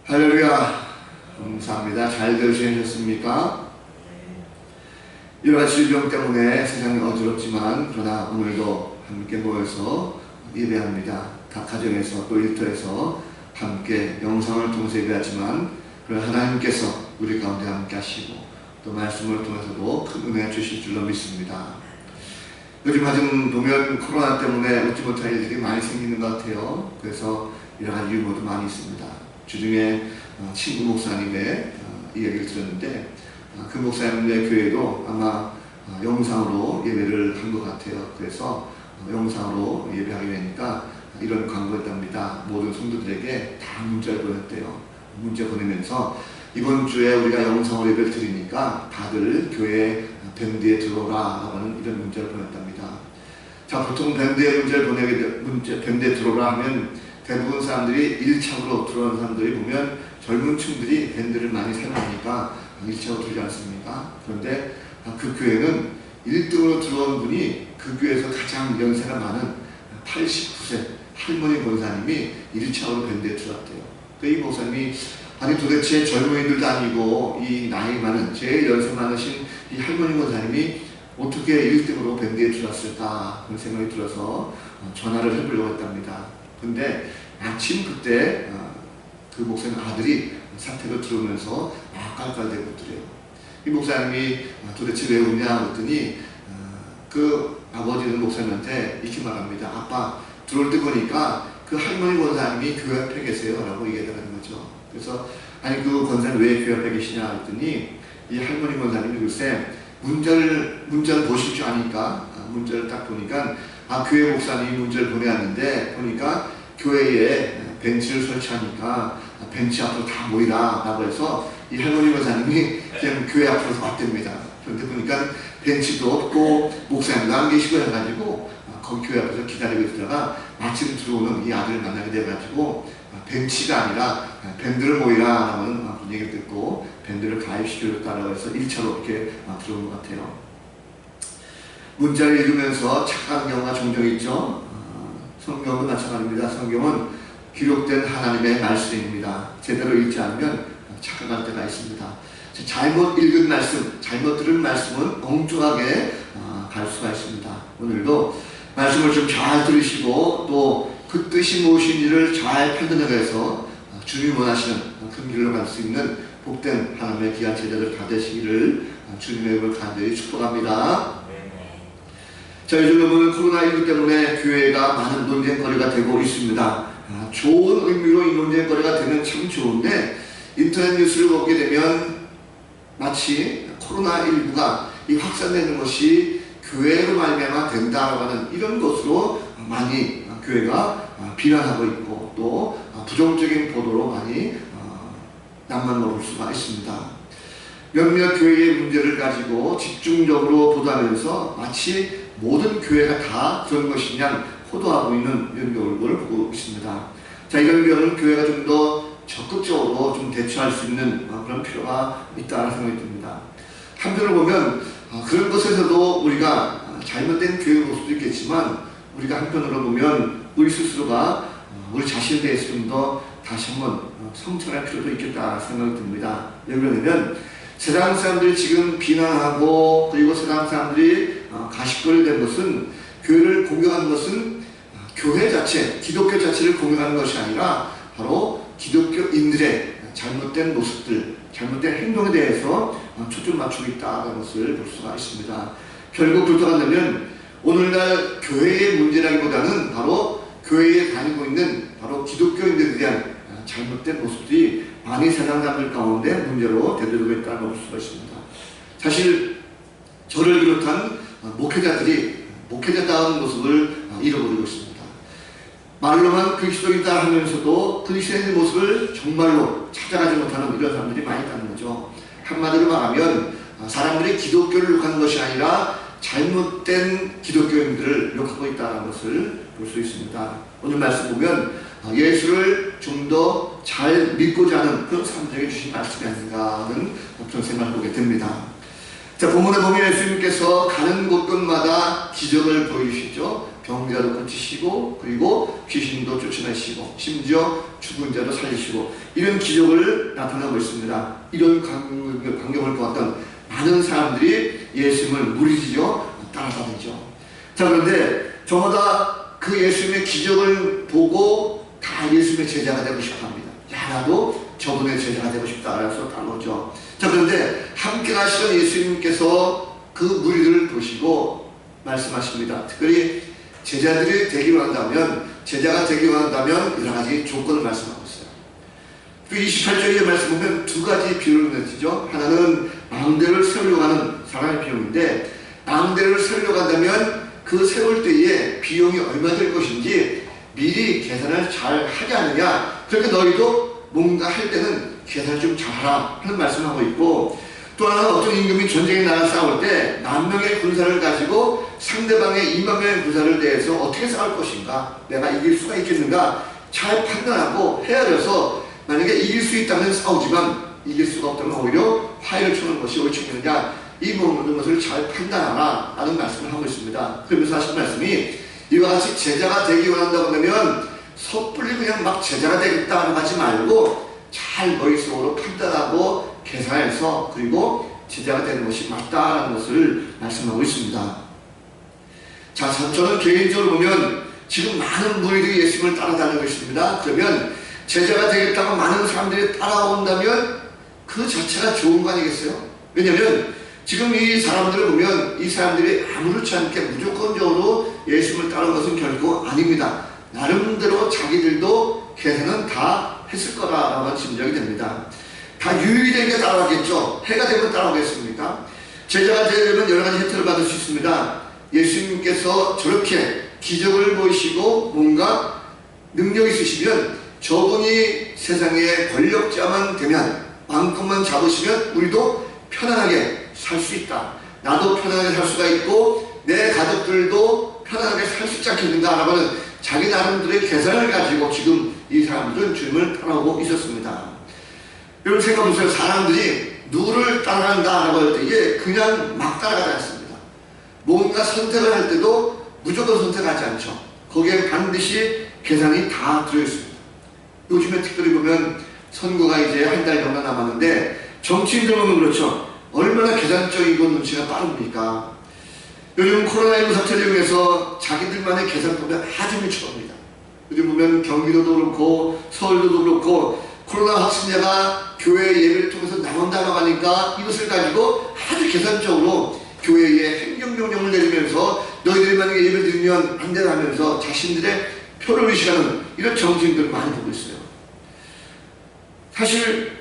할렐루야. 감사합니다. 잘들 지내셨습니까? 여러가지 질병 때문에 세상이 어지럽지만 그러나 오늘도 함께 모여서 예배합니다. 각 가정에서 또 일터에서 함께 영상을 통해서 예배하지만 하나님께서 우리 가운데 함께 하시고 또 말씀을 통해서도 큰 은혜 주실 줄로 믿습니다. 요즘 아직 보면 코로나 때문에 웃지 못할 일들이 많이 생기는 것 같아요. 그래서 여러 가지 유머도 많이 있습니다. 주중에 친구 목사님의 이야기를 들었는데 그 목사님의 교회도 아마 영상으로 예배를 한 것 같아요. 그래서 영상으로 예배하게 되니까 이런 광고를 했답니다. 모든 성도들에게 다 문자를 보냈대요. 문자 보내면서 이번 주에 우리가 영상으로 예배를 드리니까 다들 교회 밴드에 들어오라 라는 이런 문자를 보냈답니다. 자, 보통 밴드에 밴드에 들어오라 하면 대부분 사람들이 1차로 들어오는 사람들이 보면 젊은 층들이 밴드를 많이 사용하니까 1차로 들지 않습니까? 그런데 그 교회는 1등으로 들어온 분이 그 교회에서 가장 연세가 많은 89세 할머니 권사님이 1차로 밴드에 들어왔대요. 이 목사님이 아니 도대체 젊은이들도 아니고 이 나이 많은 제일 연세 많으신 이 할머니 권사님이 어떻게 1등으로 밴드에 들어왔을까 그런 생각이 들어서 전화를 해보려고 했답니다. 근데 마침 그때 그 목사님 아들이 사택을 들어오면서 깔깔대고 있더래요. 이 목사님이 도대체 왜 웃냐 그랬더니 그 아버지는 목사님한테 이렇게 말합니다. 아빠 들어올 때 보니까 그 할머니 권사님이 교회 앞에 계세요 라고 얘기하는 거죠. 그래서 아니 그 권사님 왜 교회 앞에 계시냐 그랬더니 이 할머니 권사님이 글쎄 문자를 보실 줄 아니까 문자를 딱 보니까 교회 목사님이 문자를 보내왔는데 보니까 교회에 벤치를 설치하니까 벤치 앞으로 다 모이라 라고 해서 이 할머니 권사님이 그냥 교회 앞으로 왔답니다. 그런데 보니까 벤치도 없고 목사님도 안 계시고 해가지고 거기 교회 앞에서 기다리고 있다가 마침 들어오는 이 아들을 만나게 돼가지고 벤치가 아니라 밴드를 모이라 라는 얘기를 듣고 밴드를 가입시켜줬다라고 해서 1차로 이렇게 들어온 것 같아요. 문자를 읽으면서 착각하는 경우가 종종 있죠. 성경도 마찬가지입니다. 성경은 기록된 하나님의 말씀입니다. 제대로 읽지 않으면 착각할 때가 있습니다. 잘못 읽은 말씀, 잘못 들은 말씀은 엉뚱하게 갈 수가 있습니다. 오늘도 말씀을 좀 잘 들으시고 또 그 뜻이 무엇인지를 잘 판단해서 주님이 원하시는 큰 길로 갈 수 있는 복된 하나님의 귀한 제자들 다 되시기를 주님의 이름을 간절히 축복합니다. 자, 요즘은 코로나19 때문에 교회가 많은 논쟁거리가 되고 있습니다. 좋은 의미로 이 논쟁거리가 되면 참 좋은데 인터넷 뉴스를 보게 되면 마치 코로나19가 이 확산되는 것이 교회로 말미암아 된다라고 하는 이런 것으로 많이 교회가 비난하고 있고 또 부정적인 보도로 많이 낭만 먹을 수가 있습니다. 몇몇 교회의 문제를 가지고 집중적으로 보도하면서 마치 모든 교회가 다 그런 것이냐 호도하고 있는 이런 경우를 보고 있습니다. 자, 이런 경우는 교회가 좀 더 적극적으로 좀 대처할 수 있는 그런 필요가 있다는 생각이 듭니다. 한편으로 보면 그런 것에서도 우리가 잘못된 교회 모습도 있겠지만 우리가 한편으로 보면 우리 스스로가 우리 자신에 대해서 좀 더 다시 한번 성찰할 필요도 있겠다 생각이 듭니다. 왜 그러냐면 세상 사람들이 지금 비난하고 그리고 세상 사람들이 가십거리 된 것은 교회를 공격하는 것은 교회 자체, 기독교 자체를 공격하는 것이 아니라 바로 기독교인들의 잘못된 모습들, 잘못된 행동에 대해서 초점 맞추고 있다는 것을 볼 수가 있습니다. 결국 불도가되면 오늘날 교회의 문제라기보다는 바로 교회에 다니고 있는 바로 기독교인들에 대한 잘못된 모습들이 많이 세상 사람들 가운데 문제로 대두되고 있다는 걸 볼 수가 있습니다. 사실 저를 비롯한 목회자들이 목회자다운 모습을 잃어버리고 있습니다. 말로만 그리스도이다 하면서도 그리스도인의 모습을 정말로 찾아가지 못하는 이런 사람들이 많이 있다는 거죠. 한마디로 말하면 사람들이 기독교를 욕하는 것이 아니라 잘못된 기독교인들을 욕하고 있다는 것을 볼 수 있습니다. 오늘 말씀 보면 예수를 좀 더 잘 믿고자 하는 그런 사람들에게 주신 말씀이 아닌가 하는 그런 생각을 보게 됩니다. 자, 본문에 보면 예수님께서 가는 곳곳마다 기적을 보이시죠. 병자도 고치시고 그리고 귀신도 쫓아내시고 심지어 죽은 자도 살리시고 이런 기적을 나타나고 있습니다. 이런 광경을 보았던 많은 사람들이 예수님을 무리지어 따라다니죠. 자, 그런데 저마다 그 예수님의 기적을 보고 다 예수님의 제자가 되고 싶어 합니다. 야, 나도 저분의 제자가 되고 싶다 해서 따라오죠. 자, 그런데 함께 가시던 예수님께서 그 무리들을 보시고 말씀하십니다. 특별히 제자들이 되기로 한다면, 제자가 되기로 한다면 여러 가지 조건을 말씀하고 있어요. 그 28절의 말씀 보면 두 가지 비유를 내지죠. 하나는 망대를 세우려고 하는 사람의 비용인데, 망대를 세우려고 한다면 그 세울 때에 비용이 얼마 될 것인지 미리 계산을 잘 하지 않느냐. 그렇게 너희도 뭔가 할 때는 계산을 좀 잘하라 하는 말씀을 하고 있고, 또 하나는 어떤 임금이 전쟁에 나가 싸울 때 10,000명의 군사를 가지고 상대방의 20,000명의 군사를 대해서 어떻게 싸울 것인가, 내가 이길 수가 있겠는가 잘 판단하고 헤아려서 만약에 이길 수 있다면 싸우지만 이길 수가 없다면 오히려 화해를 초는 것이 옳지 않느냐, 이 모든 것을 잘 판단하라 라는 말씀을 하고 있습니다. 그러면서 하신 말씀이 이와 같이 제자가 되기 원한다고 하면 섣불리 그냥 막 제자가 되겠다고 하지 말고 잘 머릿속으로 판단하고 계산해서 그리고 제자가 되는 것이 맞다라는 것을 말씀하고 있습니다. 자, 저는 개인적으로 보면 지금 많은 무리들이 예수님을 따라다니고 있습니다. 그러면 제자가 되겠다고 많은 사람들이 따라온다면 그 자체가 좋은 거 아니겠어요? 왜냐하면 지금 이 사람들을 보면 이 사람들이 아무렇지 않게 무조건적으로 예수님을 따르는 것은 결코 아닙니다. 나름대로 자기들도 계산은 다 했을 거라는 짐작이 됩니다. 다 유일하게 따라가겠죠. 해가 되면 따라오겠습니까? 제자가 되려면 여러 가지 혜택을 받을 수 있습니다. 예수님께서 저렇게 기적을 보이시고 뭔가 능력이 있으시면 저분이 세상의 권력자만 되면 마음껏만 잡으시면 우리도 편안하게 살 수 있다. 나도 편안하게 살 수가 있고 내 가족들도 편안하게 살 수 있지 않겠는가 라는 자기 나름대로의 계산을 가지고 지금 이 사람들은 주님을 따라오고 있었습니다. 여러분 생각해보세요. 사람들이 누구를 따라간다라고 할 때에 그냥 막 따라가지 않습니다. 뭔가 선택을 할 때도 무조건 선택하지 않죠. 거기에 반드시 계산이 다 들어있습니다. 요즘에 특별히 보면 선거가 이제 한 달 정도 남았는데 정치인들 보면 그렇죠. 얼마나 계산적이고 눈치가 빠릅니까? 요즘 코로나19 사태를 이용해서 자기들만의 계산법에 아주 미쳐갑니다. 요즘 보면 경기도도 그렇고 서울도 그렇고 코로나 확진자가 교회 예배를 통해서 나온다고 하니까 이것을 가지고 아주 계산적으로 교회에 행정명령을 내리면서 너희들이 만약에 예배 드리면 안 되나 하면서 자신들의 표를 의식하는 이런 정치인들을 많이 보고 있어요. 사실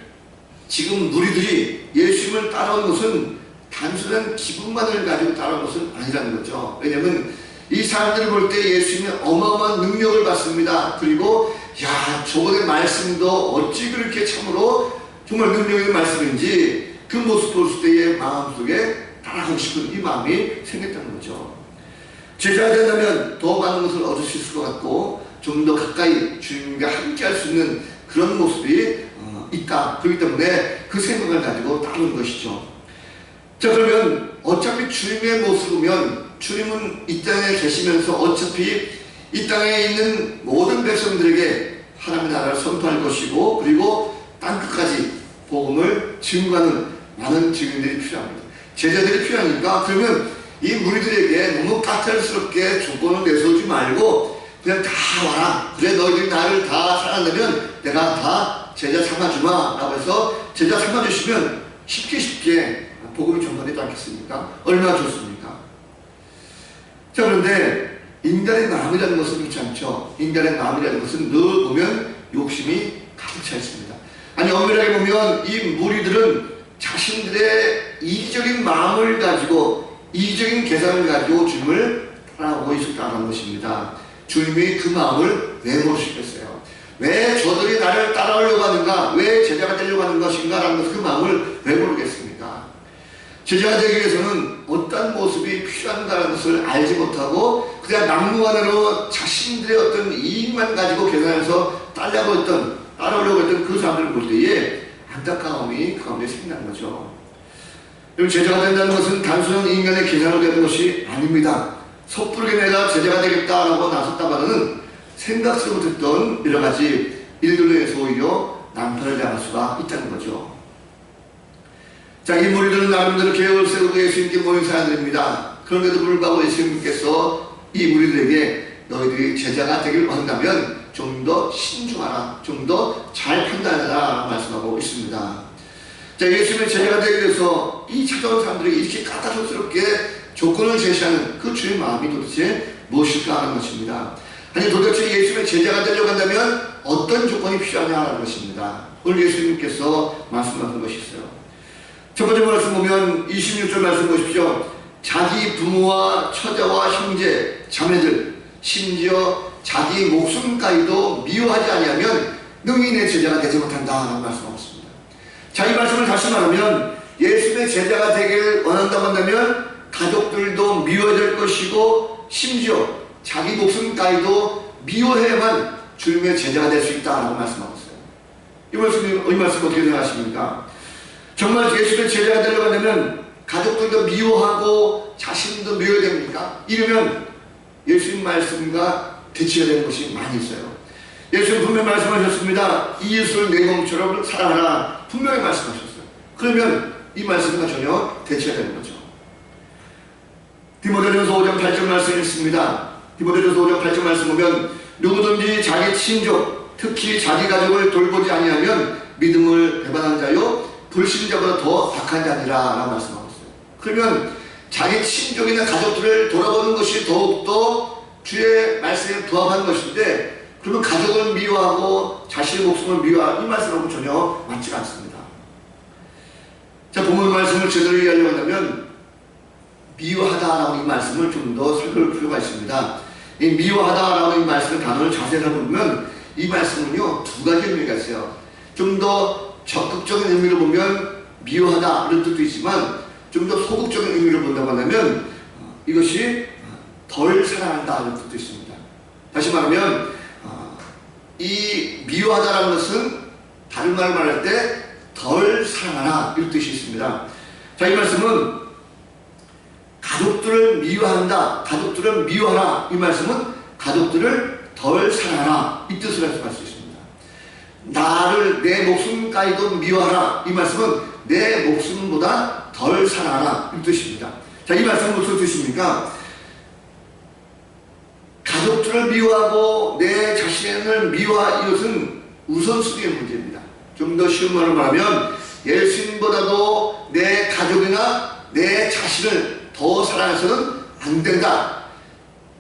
지금 무리들이 예수님을 따라온 것은 단순한 기분만을 가지고 따라온 것은 아니라는 거죠. 왜냐하면 이 사람들을 볼 때 예수님이 어마어마한 능력을 받습니다. 그리고 야, 저번의 말씀도 어찌 그렇게 참으로 정말 능력 있는 말씀인지 그 모습 볼 때의 마음속에 따라가고 싶은 이 마음이 생겼다는 거죠. 제자가 된다면 더 많은 것을 얻을 수 있을 것 같고 좀 더 가까이 주님과 함께 할 수 있는 그런 모습이 있다. 그렇기 때문에 그 생각을 가지고 따르는 것이죠. 자, 그러면 어차피 주님의 모습이면 주님은 이 땅에 계시면서 어차피 이 땅에 있는 모든 백성들에게 하나님의 나라를 선포할 것이고 그리고 땅끝까지 복음을 증거하는 많은 증인들이 필요합니다. 제자들이 필요하니까 그러면 이 무리들에게 너무 까탈스럽게 조건을 내세우지 말고 그냥 다 와라. 그래 너희들이 나를 다 사랑하면 내가 다 제자 삼아주마 라고 해서 제자 삼아주시면 쉽게 복음이 전파되지 않겠습니까? 얼마나 좋습니까? 자, 그런데 인간의 마음이라는 것은 그렇지 않죠. 인간의 마음이라는 것은 늘 보면 욕심이 가득 차 있습니다. 아니 엄밀하게 보면 이 무리들은 자신들의 이기적인 마음을 가지고 이기적인 계산을 가지고 주님을 따라오고 있었다는 것입니다. 주님이 그 마음을 왜 모르시겠어요? 왜 저들이 나를 따라오려고 하는가? 왜 제자가 되려고 하는 것인가? 라는 그 마음을 왜 모르겠습니까? 제자가 되기 위해서는 어떤 모습이 필요한가라는 것을 알지 못하고 그냥 막무가내로 자신들의 어떤 이익만 가지고 계산해서 따라오려고 했던 그 사람들을 볼 때에 안타까움이 그 가운데 생기는 거죠. 제자가 된다는 것은 단순한 인간의 계산으로 되는 것이 아닙니다. 섣부르게 내가 제자가 되겠다라고 나섰다가는 생각지 못했던 여러 가지 일들로 인해서 오히려 난파를 당할 수가 있다는 거죠. 자, 이 무리들은 나름대로 계획을 세우고 예수님께 모인 사람들입니다. 그런데도 불구하고 예수님께서 이 무리들에게 너희들이 제자가 되길 원한다면 좀 더 신중하라, 좀 더 잘 판단하라 말씀하고 있습니다. 자, 예수님의 제자가 되기 위해서 이 찾아온 사람들에게 이렇게 까다롭게 조건을 제시하는 그 주의 마음이 도대체 무엇일까 하는 것입니다. 아니, 도대체 예수님의 제자가 되려고 한다면 어떤 조건이 필요하냐는 것입니다. 오늘 예수님께서 말씀하신 것이 있어요. 첫 번째 말씀 보면 26절 말씀 보십시오. 자기 부모와 처자와 형제, 자매들, 심지어 자기 목숨까지도 미워하지 아니하면 능히 내 제자가 되지 못한다 라는 말씀하고 있습니다. 자, 이 말씀을 다시 말하면 예수님의 제자가 되길 원한다고 한다면 가족들도 미워야 될 것이고 심지어 자기 목숨까지도 미워해야만 주님의 제자가 될 수 있다라고 말씀하고 있어요. 이 말씀 어떻게 생각하십니까? 정말 예수님의 제자가 되려고 하려면 가족들도 미워하고 자신도 미워야 됩니까? 이러면 예수님 말씀과 대치가 되는 것이 많이 있어요. 예수님 분명히 말씀하셨습니다. 이웃을 내 몸처럼 사랑하라. 분명히 말씀하셨어요. 그러면 이 말씀과 전혀 대치가 되는 거죠. 디모데전서 5장 8절 말씀이 있습니다. 디모데전서 5장 8절 말씀 보면 누구든지 자기 친족, 특히 자기 가족을 돌보지 아니하면 믿음을 배반한 자요 불신자보다 더 악한 자니라 라고 말씀하고 있어요. 그러면 자기 친족이나 가족들을 돌아보는 것이 더욱더 주의 말씀에 부합한 것인데, 그러면 가족을 미워하고 자신의 목숨을 미워하는 이 말씀하고 전혀 맞지가 않습니다. 자, 본문 말씀을 제대로 이해하려고 한다면 미워하다라고 이 말씀을 좀 더 살펴볼 필요가 있습니다. 이 미워하다라고 이 말씀의 단어를 자세히 살펴보면 이 말씀은요 두 가지 의미가 있어요. 좀 더 적극적인 의미로 보면 미워하다 이런 뜻도 있지만 좀 더 소극적인 의미로 본다고 하면 이것이 덜 사랑한다 이런 뜻도 있습니다. 다시 말하면 이 미워하다라는 것은 다른 말을 말할 때 덜 사랑하라 이런 뜻이 있습니다. 자, 이 말씀은 가족들을 미워한다, 가족들을 미워하라 이 말씀은 가족들을 덜 사랑하라 이 뜻을 해석할 수 있습니다. 나를 내 목숨까지도 미워하라 이 말씀은 내 목숨보다 덜 사랑하라 이 뜻입니다. 자, 이 말씀은 무슨 뜻입니까? 가족들을 미워하고 내 자신을 미워하 이것은 우선순위의 문제입니다. 좀 더 쉬운 말로 말하면 예수님보다도 내 가족이나 내 자신을 더 사랑해서는 안 된다.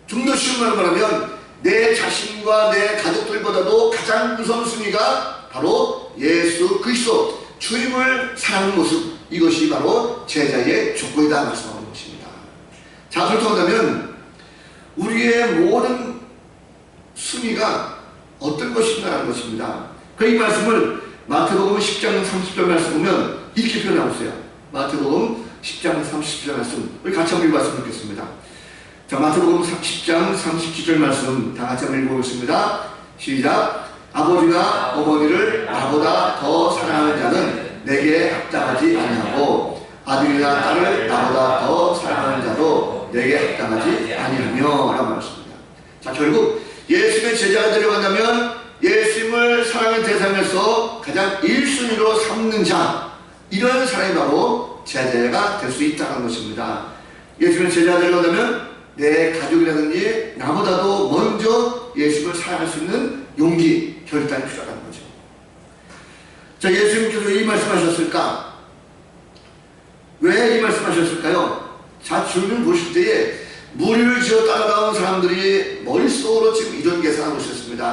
좀 더 쉬운 말로 말하면 내 자신과 내 가족들보다도 가장 우선순위가 바로 예수 그리스도 주님을 사랑하는 모습, 이것이 바로 제자의 조건이다 말씀하는 것입니다. 자, 그렇다면 우리의 모든 순위가 어떤 것인가라는 것입니다. 그 이 말씀을 마태복음 10장 30절 말씀 보면 이렇게 표현하고 있어요. 마태복음 10장 30절 말씀 우리 같이 한번 읽어봤으면 좋겠습니다. 자, 마태복음 10장 30절 말씀 다 같이 한번 읽어보겠습니다. 시작. 아버지나 어머니를 나보다 더 사랑하는 자는 내게 합당하지 아니하고 아들이나 딸을 나보다 더 사랑하는 자도 내게 합당하지 아니하며 라고 말했습니다. 자, 결국 예수님의 제자가 되려고 한다면 예수님을 사랑의 대상에서 가장 1순위로 삼는 자, 이런 사람이 바로 제자가 될 수 있다는 것입니다. 예수님의 제자가 되려고 한다면 내 가족이라든지 나보다도 먼저 예수님을 사랑할 수 있는 용기, 결단이 필요하다는 거죠. 자, 예수님께서 이 말씀하셨을까? 왜 이 말씀하셨을까요? 자, 주님 보실 때에 무리를 지어 따라가온 사람들이 머릿속으로 지금 이런 계산하고 있었습니다.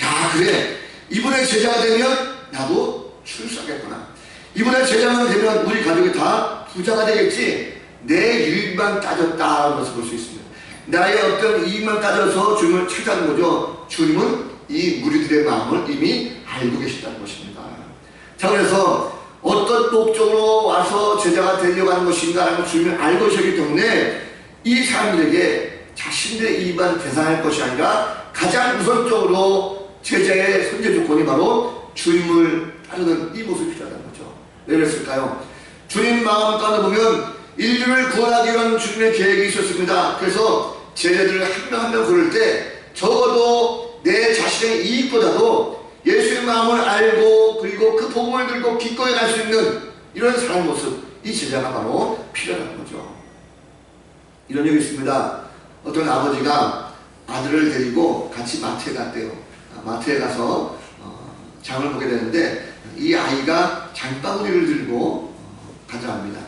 야, 그래, 이번에 제자가 되면 나도 출세하겠구나. 이번에 제자가 되면 우리 가족이 다 부자가 되겠지. 내 이익만 따졌다는 것을 볼 수 있습니다. 나의 어떤 이익만 따져서 주님을 찾아가는 거죠. 주님은 이 무리들의 마음을 이미 알고 계시다는 것입니다. 자, 그래서 어떤 목적으로 와서 제자가 되려고 하는 것인가라는 주님을 알고 계시기 때문에 이 사람들에게 자신들의 이익만 계산할 것이 아니라 가장 우선적으로 제자의 선제 조건이 바로 주님을 따르는 이 모습이 필요하다는 거죠. 왜 그랬을까요? 주님 마음 가운데 보면 인류를 구원하기 위한 주님의 계획이 있었습니다. 그래서 제자들을 한 명 한 명 고를 때 적어도 내 자신의 이익보다도 예수의 마음을 알고 그리고 그 복음을 들고 기꺼이 갈 수 있는 이런 사람 모습, 이 제자가 바로 필요한 거죠. 이런 적이 있습니다. 어떤 아버지가 아들을 데리고 같이 마트에 갔대요. 마트에 가서 장을 보게 되는데 이 아이가 장바구니를 들고 가져갑니다.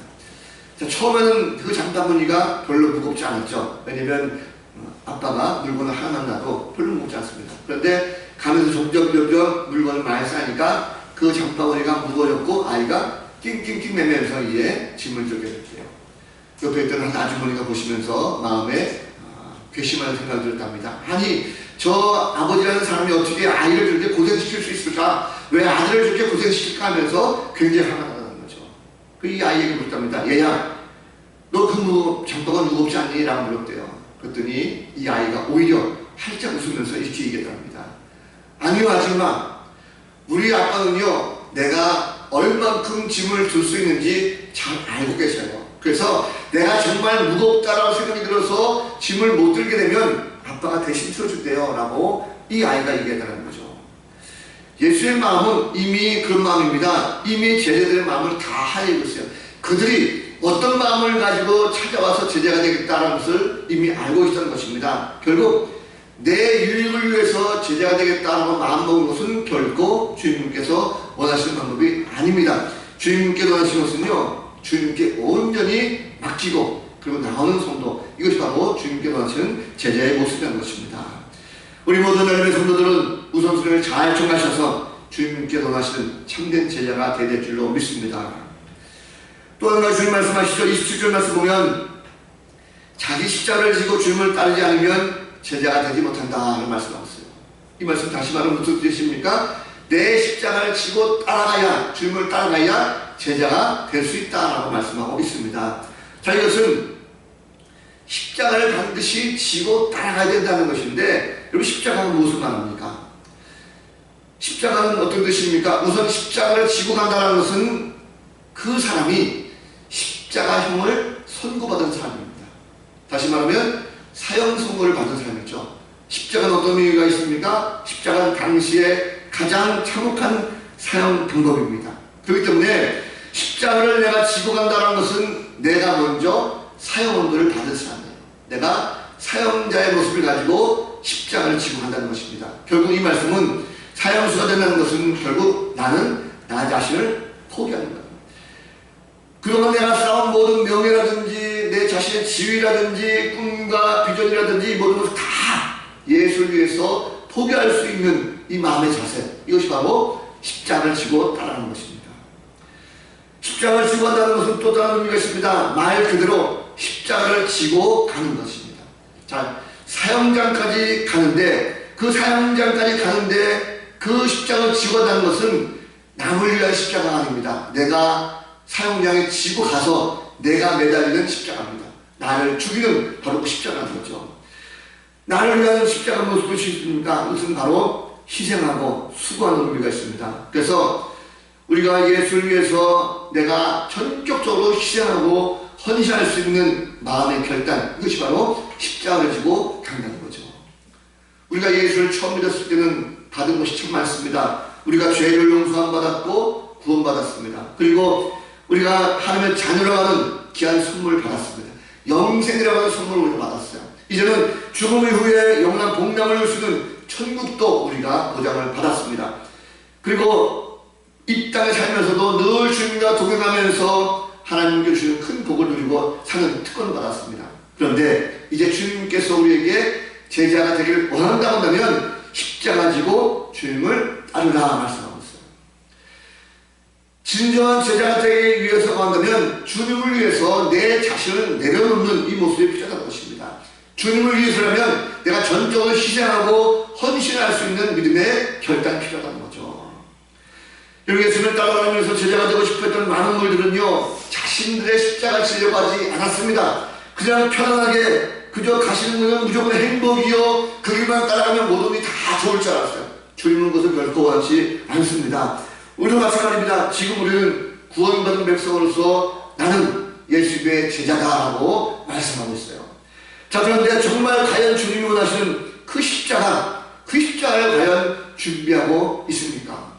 자, 처음에는 그 장바구니가 별로 무겁지 않았죠. 왜냐면 아빠가 물건을 하나만 놔도 별로 무겁지 않습니다. 그런데 가면서 점점 물건을 많이 쌓으니까 그 장바구니가 무거워졌고 아이가 낑낑낑 매면서 이에 짐을 들게 됐대요. 옆에 있던 한 아주머니가 보시면서 마음에 괘씸한 생각이 들었답니다. 아니, 저 아버지라는 사람이 어떻게 아이를 그렇게 고생시킬 수 있을까? 왜 아들을 저렇게 고생시킬까 하면서 굉장히 화가 나는 거죠. 이 아이에게 묻답니다. 얘야, 너 그 장바구니 무겁지 않니? 라고 물었대요. 그랬더니 이 아이가 오히려 활짝 웃으면서 이렇게 얘기했답니다. 아니요, 아줌마. 우리 아빠는요, 내가 얼만큼 짐을 들 수 있는지 잘 알고 계셔요. 그래서 내가 정말 무겁다라고 생각이 들어서 짐을 못 들게 되면 아빠가 대신 틀어줄게요 라고 이 아이가 얘기했다는 거죠. 예수의 마음은 이미 그런 마음입니다. 이미 제자들의 마음을 다 알고 있어요. 그들이 어떤 마음을 가지고 찾아와서 제자가 되겠다는 것을 이미 알고 있었던 것입니다. 결국 내 유익을 위해서 제자가 되겠다고 마음먹은 것은 결코 주님께서 원하시는 방법이 아닙니다. 주님께서 원하시는 것은요, 주님께 온전히 맡기고 그리고 나오는 성도, 이것이 바로 주님께서 원하시는 제자의 모습이라는 것입니다. 우리 모든 하나님의 성도들은 우선순위를 잘 정하셔서 주님께서 원하시는 참된 제자가 되될 줄로 믿습니다. 또 한 가지 주님 말씀하시죠. 27절 말씀 보면 자기 십자가를 지고 주님을 따르지 않으면 제자가 되지 못한다는 말씀을 하셨어요. 이 말씀 다시 말하면 무슨 뜻입니까? 내 십자가를 지고 따라가야, 주님을 따라가야 제자가 될 수 있다라고 말씀하고 있습니다. 자, 이것은 십자가를 반드시 지고 따라가야 된다는 것인데, 여러분 십자가는 무엇을 말합니까? 십자가는 어떤 뜻입니까? 우선 십자가를 지고 간다는 것은 그 사람이 십자가형을 선고받은 사람입니다. 다시 말하면 사형 선고를 받은 사람이죠. 십자가는 어떤 의미가 있습니까? 십자가는 당시에 가장 참혹한 사형 방법입니다. 그렇기 때문에 십자가를 내가 지고 간다는 것은 내가 먼저 사형 선고를 받은 사람이에요. 내가 사형자의 모습을 가지고 십자가를 지고 간다는 것입니다. 결국 이 말씀은 사형수가 된다는 것은 결국 나는 나 자신을 포기하는 겁니다. 그동안 내가 쌓은 모든 명예라든지 내 자신의 지위라든지 꿈과 비전이라든지 모든 것을 다 예수를 위해서 포기할 수 있는 이 마음의 자세, 이것이 바로 십자가를 지고 따라가는 것입니다. 십자가를 지고 간다는 것은 또 다른 의미가 있습니다. 말 그대로 십자가를 지고 가는 것입니다. 자, 사형장까지 가는데 그 사형장까지 가는데 그 십자가를 지고 간다는 것은 남을 위한 십자가가 아닙니다. 내가 사형장에 지고 가서 내가 매달리는 십자가입니다. 나를 죽이는 바로 그 십자가인 거죠. 나를 위한 십자가 무엇이 있습니까? 그것은 바로 희생하고 수고하는 의미가 있습니다. 그래서 우리가 예수를 위해서 내가 전격적으로 희생하고 헌신할 수 있는 마음의 결단, 이것이 바로 십자가를 지고 간다는 거죠. 우리가 예수를 처음 믿었을 때는 받은 것이 참 많습니다. 우리가 죄를 용서함 받았고 구원받았습니다. 그리고 우리가 하나님의 자녀라고 하는 귀한 선물을 받았습니다. 영생이라고 하는 선물을 우리가 받았어요. 이제는 죽음 이후에 영원한 복락을 누리는 천국도 우리가 보장을 받았습니다. 그리고 이 땅에 살면서도 늘 주님과 동행하면서 하나님께 주시는 큰 복을 누리고 사는 특권을 받았습니다. 그런데 이제 주님께서 우리에게 제자가 되기를 원한다고 한다면 십자가 지고 주님을 따르라 말씀하고 있어요. 진정한 제자가 되기 위해서 한다면 주님을 위해서 내 자신을 내려놓는 이 모습이 필요하다는 것입니다. 주님을 위해서라면 내가 전적으로 희생하고 헌신할 수 있는 믿음의 결단이 필요하다는 거죠. 여러분, 예수님을 따라가면서 제자가 되고 싶었던 많은 분들은요, 자신들의 십자가 지려고 하지 않았습니다. 그냥 편안하게 그저 가시는 것은 무조건 행복이요, 그 길만 따라가면 모든 일이 다 좋을 줄 알았어요. 주님은 그것을 결코 원하지 않습니다. 우리도 마찬가지입니다. 지금 우리는 구원받은 백성으로서 나는 예수의 제자다라고 말씀하고 있어요. 자, 그런데 정말 과연 주님이 원하시는 그 십자가를 과연 준비하고 있습니까?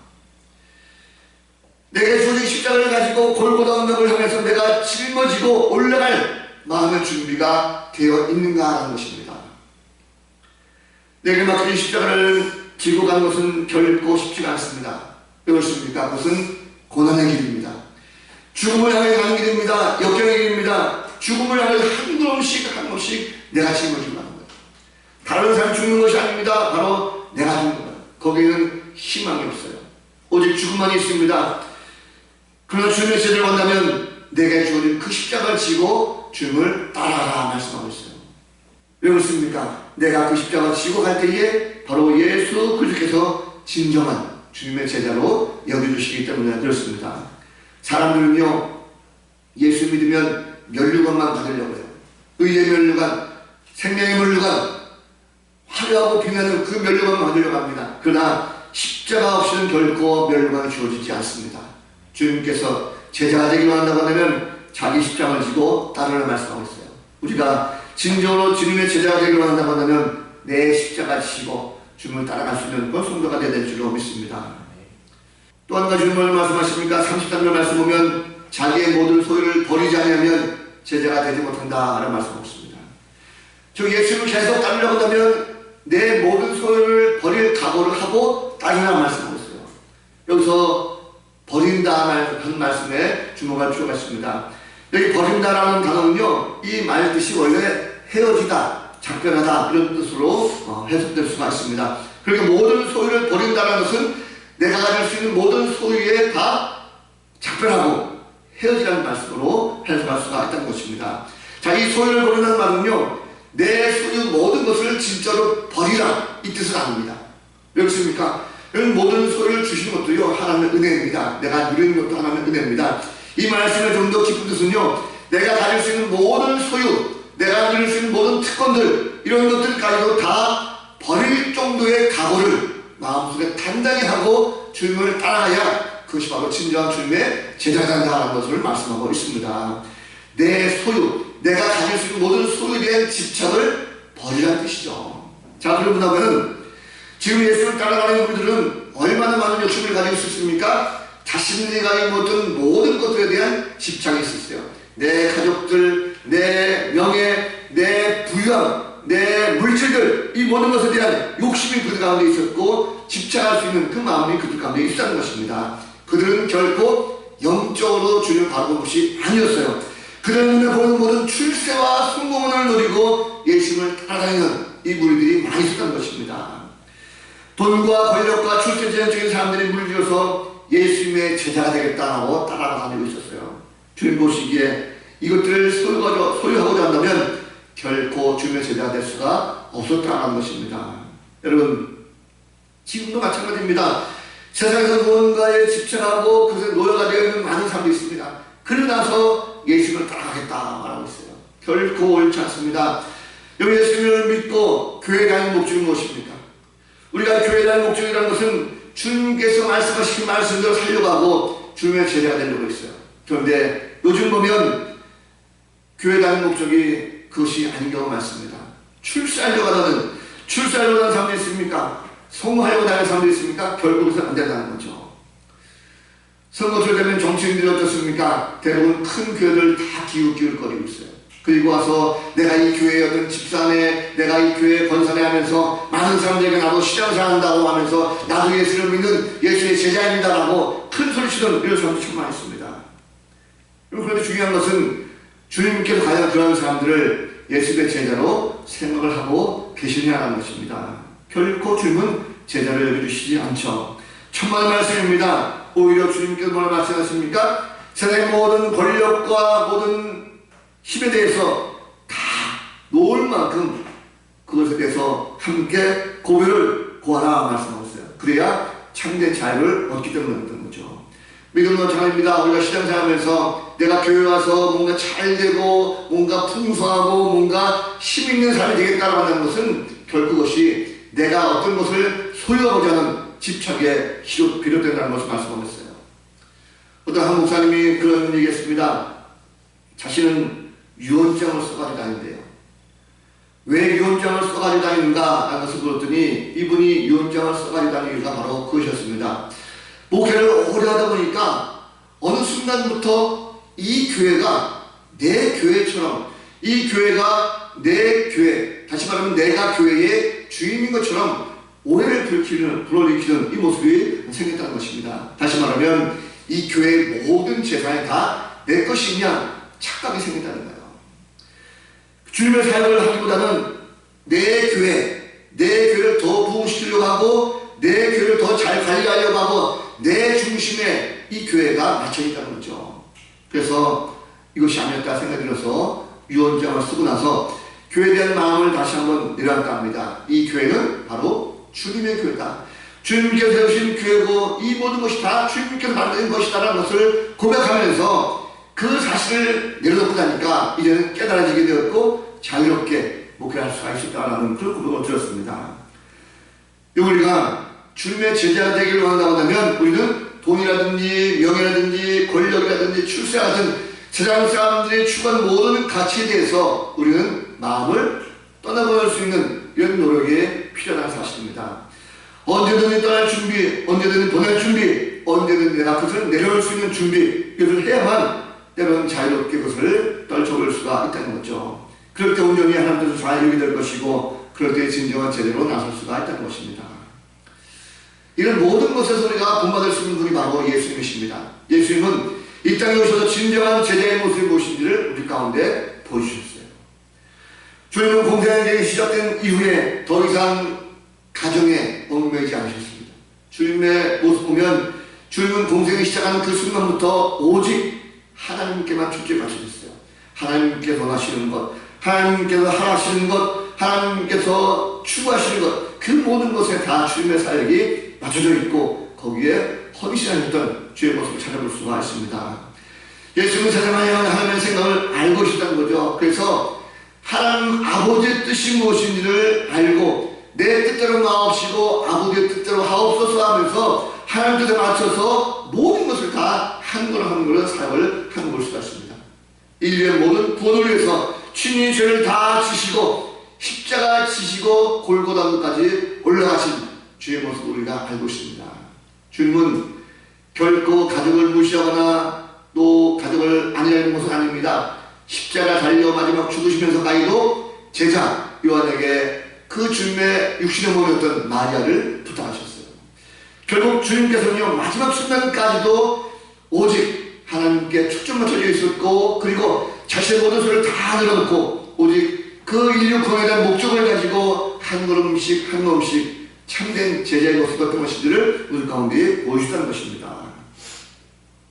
내게 주어진 십자가를 가지고 골고다 언덕을 향해서 내가 짊어지고 올라갈 마음의 준비가 되어 있는가 하는 것입니다. 내게 맡긴 십자가를 지고 가는 것은 결코 쉽지가 않습니다. 왜 그렇습니까? 그것은 고난의 길입니다. 죽음을 향해 가는 길입니다. 역경의 길입니다. 죽음을 향해 한 걸음씩 내가 짊어지고 가는 거예요. 다른 사람이 죽는 것이 아닙니다. 바로 내가 죽는 거예요. 거기에는 희망이 없어요. 오직 죽음만이 있습니다. 그러나 주님의 제자를 만나면 내게 주어진 그 십자가를 지고 주님을 따라라 말씀하고 있어요. 왜 그렇습니까? 내가 그 십자가를 지고 갈 때에 바로 예수 그리스도께서 진정한 주님의 제자로 여겨주시기 때문에 그렇습니다. 사람들은요, 예수 믿으면 면류관만 받으려고 해요. 의의 면류관, 생명의 면류관, 화려하고 빛나는 그 면류관만 받으려고 합니다. 그러나 십자가 없이는 결코 면류관이 주어지지 않습니다. 주님께서 제자가 되기로 한다고 하면 자기 십자가를 지고 따르라 말씀하고 있어요. 우리가 진정으로 주님의 제자가 되기로 한다고 하면 내 십자가를 지고 주님을 따라갈 수 있는 그런 성도가 되어야 될 줄로 믿습니다. 또 한 가지 주님을 말씀하십니까? 33절 말씀 보면 자기의 모든 소유를 버리지 않으면 제자가 되지 못한다 라는 말씀하고 있습니다. 즉 예수님을 계속 따르려고 한다면 내 모든 소유를 버릴 각오를 하고 따르라는 말씀하고 있어요. 여기서 버린다 하는 말씀에 주목할 필요가 있습니다. 여기 버린다라는 단어는요, 이 말 뜻이 원래 헤어지다, 작별하다 이런 뜻으로 해석될 수가 있습니다. 그러니까 모든 소유를 버린다는 것은 내가 가질 수 있는 모든 소유에 다 작별하고 헤어지라는 말씀으로 해석할 수가 있다는 것입니다. 자, 이 소유를 버린다는 말은요, 내 소유 모든 것을 진짜로 버리라 이 뜻은 아닙니다. 왜 그렇습니까? 모든 소유를 주시는 것도요, 하나님의 은혜입니다. 내가 누리는 것도 하나님의 은혜입니다. 이 말씀의 좀 더 깊은 뜻은요, 내가 가질 수 있는 모든 소유, 내가 누릴 수 있는 모든 특권들, 이런 것들까지도 다 버릴 정도의 각오를 마음속에 단단히 하고 주님을 따라가야 그것이 바로 진정한 주님의 제자다라는 것을 말씀하고 있습니다. 내 소유, 내가 가질 수 있는 모든 소유에 대한 집착을 버리라는 뜻이죠. 자, 그러고 나면 지금 예수를 따라가는 우리들은 얼마나 많은 욕심을 가지고 있습니까? 자신이 가진 모든 것들에 대한 집착이 있었어요. 내 가족들, 내 명예, 내 부유함, 내 물질들, 이 모든 것에 대한 욕심이 그들 가운데 있었고 집착할 수 있는 그 마음이 그들 가운데 있었다는 것입니다. 그들은 결코 영적으로 주님을 바라본 것이 아니었어요. 그들은 눈에 보는 모든 출세와 성공을 노리고 예수님을 따라다니는 이 무리들이 많이 있었다는 것입니다. 돈과 권력과 출세지향적인 사람들이 물들여서 예수님의 제자가 되겠다고 따라다니고 있었어요. 주님 보시기에 이것들을 소유하고자 한다면 결코 주님의 제자가 될 수가 없었다는 것입니다. 여러분, 지금도 마찬가지입니다. 세상에서 무언가에 집착하고 그것에 노예가 되어 있는 많은 사람들이 있습니다. 그러고 나서 예수님을 따라가겠다 말하고 있어요. 결코 옳지 않습니다. 여러분, 예수님을 믿고 교회 다니는 목적이 무엇입니까? 우리가 교회 다니는 목적이라는 것은 주님께서 말씀하신 말씀대로 살려고 하고 주님의 제자가 되려고 있어요. 그런데 요즘 보면 교회 다니는 목적이 그것이 아닌 경우가 많습니다. 출세하려고 하는 사람들이 있습니까? 성공하려고 다니는 사람들이 있습니까? 결국은 안 된다는 거죠. 선거철 되면 정치인들이 어떻습니까? 대부분 큰 교회들 다 기웃기웃거리고 있어요. 그리고 와서 내가 이 교회의 어떤 집사네, 내가 이 교회의 권사네 하면서 많은 사람들에게 나도 시장사 한다고 하면서 나도 예수를 믿는 예수의 제자입니다라고 큰 소리 치던 이런 사람도 참 많이 있습니다. 그런데 중요한 것은 주님께서 과연 그런 사람들을 예수의 제자로 생각을 하고 계시냐라는 것입니다. 결코 주님은 제자를 여겨주시지 않죠. 천만의 말씀입니다. 오히려 주님께서 뭐라 말씀하십니까? 세상의 모든 권력과 모든 힘에 대해서 다 놓을 만큼 그것에 대해서 함께 고별을 구하라 말씀하고 있어요. 그래야 참된 자유를 얻기 때문에 그런 거죠. 믿음은 장입니다. 우리가 신앙생활하면서 내가 교회 와서 뭔가 잘 되고 뭔가 풍성하고 뭔가 힘 있는 삶이 되겠다고 하는 것은 결국 그것이 내가 어떤 것을 소유하고자 하는 집착에 비롯된다는 것을 말씀하고 있어요. 어떤 한 목사님이 그런 얘기했습니다. 자신은 유언장을 써가지고 다닌대요. 왜 유언장을 써가지고 다니는가 라는 것을 물었더니 이분이 유언장을 써가지고 다니는 이유가 바로 그것이었습니다. 목회를 오래 하다 보니까 어느 순간부터 이 교회가 내 교회처럼, 이 교회가 내 교회, 다시 말하면 내가 교회의 주인인 것처럼 오해를 불러일으키는 이 모습이 생겼다는 것입니다. 다시 말하면 이 교회의 모든 재산이 다 내 것이냐 착각이 생긴다는 거예요. 주님의 사역을 하기보다는 내 교회를 더 부흥시키려고 하고 내 교회를 더 잘 관리하려고 하고 내 중심에 이 교회가 맞춰 있다는 거죠. 그래서 이것이 아니었다 생각이 들어서 유언장을 쓰고 나서 교회에 대한 마음을 다시 한번 내려갈까 합니다. 이 교회는 바로 주님의 교회다. 주님께서 세우신 교회고 이 모든 것이 다 주님께서 만든 것이다라는 것을 고백하면서 그 사실을 내려놓고 나니까 이제는 깨달아지게 되었고 자유롭게 목회할 수가 있었다라는 그런 고백을 들었습니다. 우리가 주님의 제자가 되기를 원한다고 하면 우리는 돈이라든지 명예라든지 권력이라든지 출세 같은 세상 사람들이 추구하는 모든 가치에 대해서 우리는 마음을 떠나보낼 수 있는 이런 노력이 필요한 사실입니다. 언제든지 떠날 준비, 언제든지 보낼 준비, 언제든지 내가 그것을 내려올 수 있는 준비, 이것을 해야만 때로는 자유롭게 그것을 떨쳐볼 수가 있다는 거죠. 그럴 때 온전히 하나님께서 자유롭게 될 것이고 그럴 때 진정한 제대로 나설 수가 있다는 것입니다. 이런 모든 것에서 우리가 본받을 수 있는 분이 바로 예수님이십니다. 예수님은 이 땅에 오셔서 진정한 제자의 모습이 무엇인지를 우리 가운데 보여주셨어요. 주님은 공생애가 시작된 이후에 더 이상 가정에 얽매이지 않으셨습니다. 주님의 모습 보면 주님은 공생이 시작하는 그 순간부터 오직 하나님께만 초점을 맞추셨어요. 하나님께서 원하시는 것, 하나님께서 하라시는 것, 하나님께서 추구하시는 것, 그 모든 것에 다 주님의 사역이 맞춰져 있고 거기에 헌신하셨던 주의 모습을 찾아볼 수가 있습니다. 예수님은 세상에 향한 하나님의 생각을 알고 있었다는 거죠. 그래서 하나님 아버지의 뜻이 무엇인지를 알고 내 뜻대로 마옵시고 아버지의 뜻대로 하옵소서 하면서 하나님 뜻에 맞춰서 모든 것을 다 한 걸음 사역을 하는 볼 수가 있습니다. 인류의 모든 구원을 위해서 친히 죄를 다 지시고 십자가 지시고 골고다까지 올라가신 주의 모습을 우리가 알고 있습니다. 주님은 결코 가족을 무시하거나 또 가족을 아니라는 것은 아닙니다. 십자가 달려 마지막 죽으시면서까지도 제자 요한에게 그 주님의 육신의 몸이었던 마리아를 부탁하셨어요. 결국 주님께서는요 마지막 순간까지도 오직 하나님께 초점 맞춰져 있었고 그리고 자신의 모든 소를 다 내려놓고 오직 그 인류 구원에 대한 목적을 가지고 한 걸음씩 한 걸음씩 참된 제자의 모습 어떤 것인지를 우리 가운데 보여주다는 것입니다.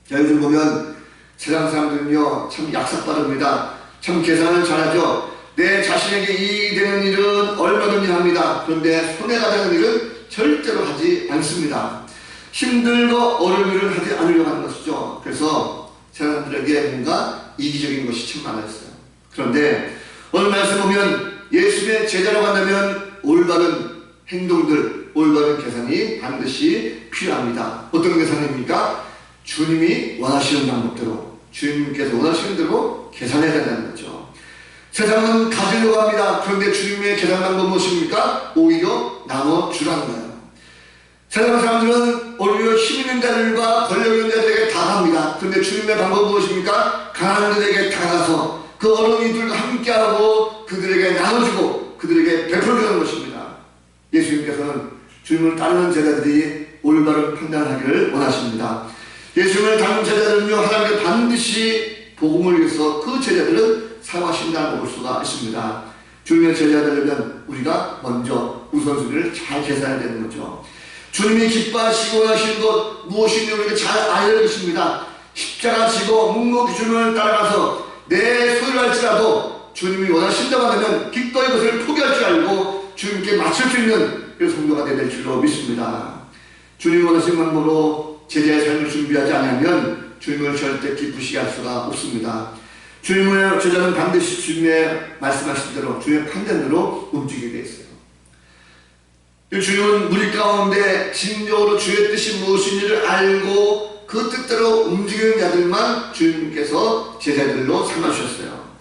자, 요즘 보면 세상 사람들은요 참 약삭빠릅니다. 참 계산을 잘하죠. 내 자신에게 이익이 되는 일은 얼마든지 합니다. 그런데 손해가 되는 일은 절대로 하지 않습니다. 힘들고 어려운 일을 하지 않으려고 하는 것이죠. 그래서 사람들에게 뭔가 이기적인 것이 참 많았어요. 그런데 오늘 말씀 보면 예수의 제자라고 한다면 올바른 행동들, 올바른 계산이 반드시 필요합니다. 어떤 계산입니까? 주님이 원하시는 방법대로, 주님께서 원하시는 대로 계산해야 된다는 거죠. 세상은 가지려고 합니다. 그런데 주님의 계산 방법은 무엇입니까? 오히려 나눠주라는 거예요. 세상 사람들은 오히려 힘 있는 자들과 권력 있는 자들에게 다가갑니다. 그런데 주님의 방법은 무엇입니까? 강한 자들에게 다가가서 그 어린이들과 함께하고 그들에게 나눠주고 그들에게 베풀어주는 것입니다. 예수님께서는 주님을 따르는 제자들이 올바른 판단을 하기를 원하십니다. 예수님을 따르는 제자들은요 하나님께 반드시 복음을 위해서 그 제자들은 사용하신다고 볼 수가 있습니다. 주님의 제자되려면 우리가 먼저 우선순위를 잘 계산해야 되는 거죠. 주님이 기뻐하시고 원하시는 것 무엇인지 우리가 잘 알려야 것입니다. 십자가 지고 묵묵주님을 따라가서 내 소유를 할지라도 주님이 원하신다고 하면 기꺼이 그것을 포기할 줄 알고 주님께 맞출 수 있는 그런 성도가 될 줄로 믿습니다. 주님이 원하시는 방법으로 제자의 삶을 준비하지 않으면 주님을 절대 기쁘시게 할 수가 없습니다. 주님의 제자는 반드시 주님의 말씀하신 대로 주님의 판단대로 움직이게 되어 있어요. 주님은 무리 가운데 진정으로 주의 뜻이 무엇인지를 알고 그 뜻대로 움직이는 자들만 주님께서 제자들로 삼아주셨어요.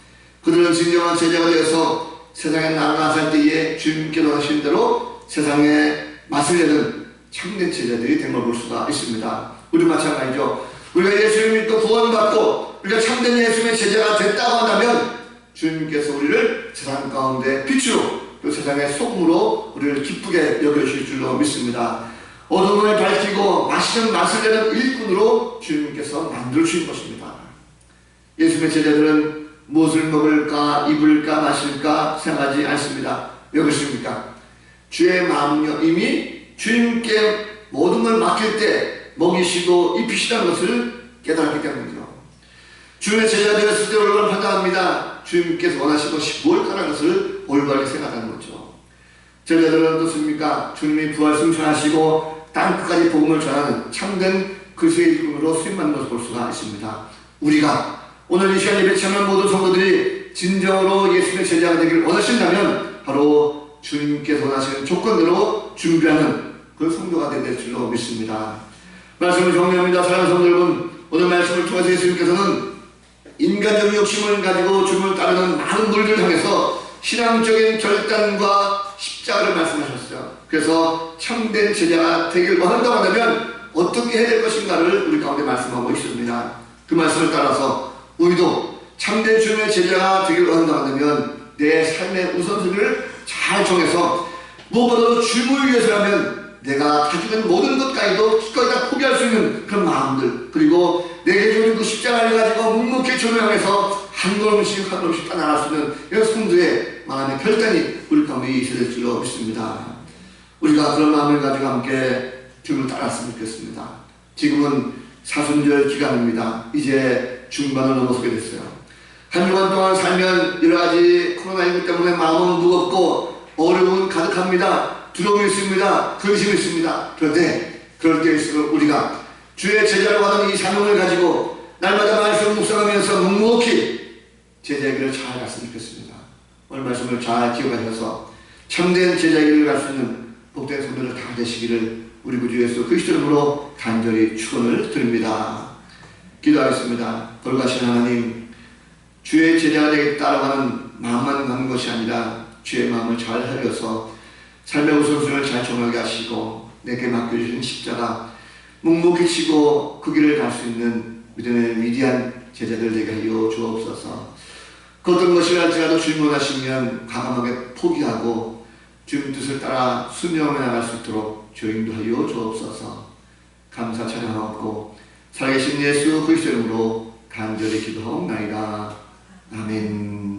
그들은 진정한 제자가 되어서 세상에 나아가 살 때에 주님께서 하신 대로 세상에 맛을 내는 참된 제자들이 된 걸 볼 수가 있습니다. 우리 마찬가지죠. 우리가 예수를 믿고 구원받고 우리가 참된 예수님의 제자가 됐다고 한다면 주님께서 우리를 세상 가운데 빛으로 또 세상의 소금으로 우리를 기쁘게 여겨주실 줄로 믿습니다. 어둠을 밝히고 맛있는 맛을 내는 일꾼으로 주님께서 만들어주신 것입니다. 예수님의 제자들은 무엇을 먹을까 입을까 마실까 생각하지 않습니다. 왜 그렇습니까? 주의 마음은요 이미 주님께 모든 걸 맡길 때 먹이시고 입히시다는 것을 깨달았기 때문이죠. 주님의 제자 되었을 때 올바로 판단합니다. 주님께서 원하시는 것이 무엇일까라는 것을 올바르게 생각하는 거죠. 제자들은 어떻습니까? 주님이 부활 승천하시고 땅끝까지 복음을 전하는 참된 그리스도의 일꾼으로 수임받는 것을 볼 수가 있습니다. 우리가 오늘 이 시간 예배 참여한 모든 성도들이 진정으로 예수님의 제자가 되기를 원하신다면 바로 주님께서 원하시는 조건대로 준비하는 그 성도가 될 줄로 믿습니다. 말씀을 정리합니다. 사랑하는 성도 여러분, 오늘 말씀을 통해서 예수님께서는 인간적인 욕심을 가지고 주님을 따르는 많은 분들을 향해서 신앙적인 결단과 십자가를 말씀하셨어요. 그래서 참된 제자가 되길 원한다고 한다면 어떻게 해야 될 것인가를 우리 가운데 말씀하고 있습니다. 그 말씀을 따라서 우리도 참된 주님의 제자가 되길 원한다고 한다면 내 삶의 우선순위를 잘 정해서 무엇보다도 주님을 위해서라면 내가 가지고 있는 모든 것까지도 기꺼이 다 포기할 수 있는 그런 마음들, 그리고 내게 주는 그 십자가를 가지고 묵묵히 주님을 향해서 한 걸음씩 한 걸음씩 따라갈 수 있는 이런 성도의 마음의 결단이 우리 가운데 있을 줄로 믿습니다. 우리가 그런 마음을 가지고 함께 주님을 따랐으면 좋겠습니다. 지금은 사순절 기간입니다. 이제 중반을 넘어서게 됐어요. 한 주간 동안 살면 여러 가지 코로나19 때문에 마음은 무겁고 어려움은 가득합니다. 두려움이 있습니다. 근심이 있습니다. 그런데 그럴 때일수록 우리가 주의 제자로 가는 이 사명을 가지고 날마다 말씀을 묵상하면서 묵묵히 제자의 길을 잘 갔으면 좋겠습니다. 오늘 말씀을 잘 기억하셔서 참된 제자의 길을 갈 수 있는 복된 성도들 다 되시기를 우리 구주 예수 그리스도 이름으로 간절히 축원을 드립니다. 기도하겠습니다. 돌아가신 하나님, 주의 제자가 되게 따라가는 마음만 가는 것이 아니라 주의 마음을 잘 헤아려서 삶의 우선순위를 잘 정하게 하시고 내게 맡겨주신 십자가 묵묵히 치고 그 길을 갈 수 있는 믿음의 위대한 제자들 되게 하여 주옵소서. 그 어떤 것이 할지라도 주님 원하시면 과감하게 포기하고 주님 뜻을 따라 순종해 나갈 수 있도록 주 인도하여 주옵소서. 감사 찬양하고 살아계신 예수 그리스도 이름으로 간절히 기도하옵나이다. 아멘.